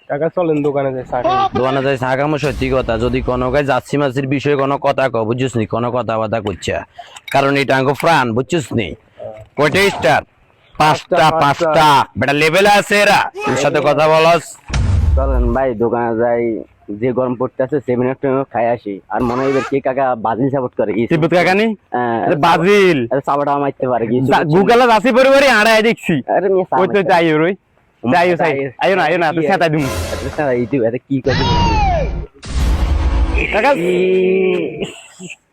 কাকা চলেন দোকানে যাই চা খাই। দোকানে যাই চা খামো সত্যি কথা, যদি কোনো গায়ে যাচ্ছি মাছির বিষয়ে কোনো কথা কও বুঝছিস নি, কোনো কথা বার্তা করছে, কারণ এটা আঙ্গো প্রাণ বুঝছিস নি। কয়টা স্টার? পাঁচটা বেটা লেভেলে আছে এরা, তোর সাথে কথা বলস। চলেন ভাই দোকানে যাই, যে গরম পড়তেছে 7 খাই আসি। আর মনে হয় এবার কে কাকা বাজিল সাপোর্ট করে তিব্বত কাকা নি বাজিল সাবাটা মারতে পারে কি গুগলে যাচ্ছি পরিবারে আড়াই দেখছি। আরে মিয়া ওই তো যাই রই যাই চাই আইও না তুই সেটা দিমু ইউটিউব এত কি করে কাকা।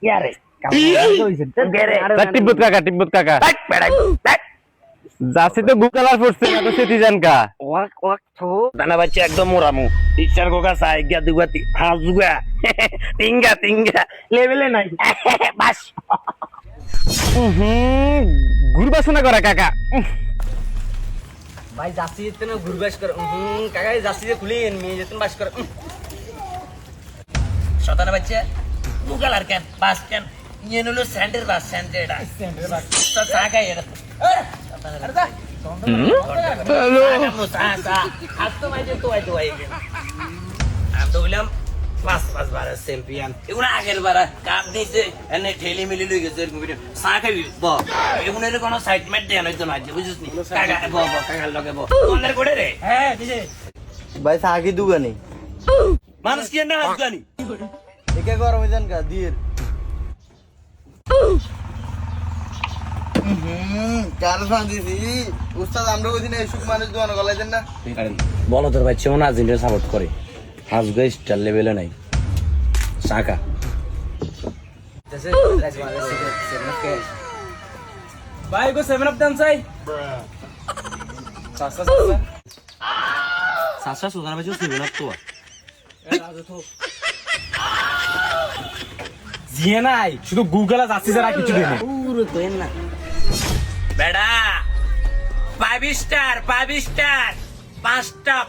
ইয়ারে টিব্বত কাকা যাচ্ছি তো গুগল আর পড়ছে না তো সিটিজেন কা ওয়াক ওয়াক থো দানা বাচ্চা একদম মোরামু টিচার কোকা সাই গিয়া দুগাতি হাজুগা তিঙ্গা লেভেলে নাই বাস ঘুরবাসনা করা কাকা। ভাই যাচ্ছি যেতে না ঘুরবাস করে কাকা যাচ্ছি যে খুলিন মেয়ে যেতেন বাস করে শতানা বাচ্চা গুগল আর কেন বাস কেন ইয়ে হলো স্যান্ডের বাস স্যান্ডের বাস তো চা খাই এটা আমি তো বললাম পাঁচ বারের চ্যাম্পিয়ন এগুলো আগের বার কাপ দিয়েছে এনে ঠেলি মিলি লই গেছে এরকম ভিডিও চা খাবি এগুলো কোনো সাইড ম্যাট দেয়া নয়তো না বুঝিস নি কাকা কাকার লগে বলের করে রে হ্যাঁ দিছে ভাই সাকি দুগানি মানুষ কি না আফগানি একে গরম জান কা দির কার ফাঁদিছি উস্তাদ আমরা ওইদিন সুখ মানুষ দোয়ানো গলাই দেন না বলো তোর বাচ্চা মনে আর্জেন্টিনা সাপোর্ট করে হাজগা স্টার লেভেলে নাই শাখা ভাই গো 7 আপ দেন চাই। সাসা সুদানা বাচ্চা সিবে না তো জিয়ে নাই শুধু গুগলে যাচ্ছি যারা কিছু দেন পুরো তো না বেড়া 5 স্টার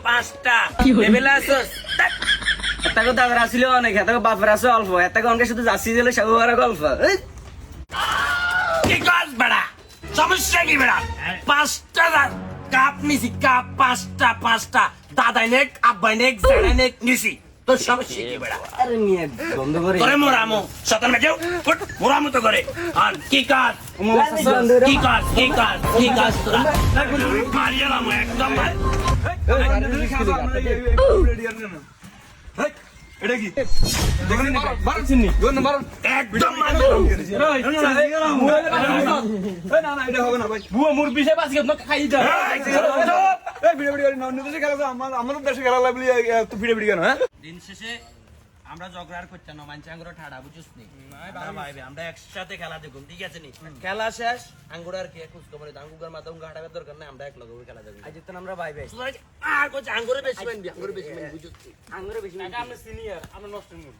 পাঁচটা লেভেল আসোস এটাকে দাদার আসলে অনেক এটাকে বাপের আছে অল্প এটাকে অনেক শুধু যাচ্ছি দিলে সবার গল্প কি কাজ বেড়া সমস্যা কি বেড়া পাঁচটা কাপ নিছি কাপ পাঁচটা দাদাই নেক আব্বাই নেক জানাই নেক নিছি তোর সমস্যা কি বেড়া আরে মিয়া বন্ধ করে করে মোরামো শতান বেজেও মোরামো তো করে আর কি কাজ তোরা মারিয়ালাম একদম এটা কি দেখেন মারছেন নি গোন মার একদম না না এটা হবে না ভাই বুয়া মোর বিষয় বাসি আপনি খাই দাও এই ভিডিও ভিডিও না অন্য দেশে খেলা তো আমাদের দেশে খেলা লাগলি তো ভিডিও ভিডিও না। দিন শেষে আমরা জগড়ার করতে না মানছি আঙ্গুর ঠাড়া বুঝছিস নি ভাই আমরা একসাথে খেলা দেখুন ঠিক আছে নি খেলা শেষ আঙ্গুর আর কি খুশ খবর আঙ্গুর মাথা হাঁটাবার দরকার নাই আমরা এক লগে খেলা দেখুন আজ তো আমরা ভাই ভাই আর কোচ আঙ্গুরে বেশি মানবি বুঝছিস আঙ্গুরে বেশি আমরা সিনিয়র আমরা নষ্ট মুড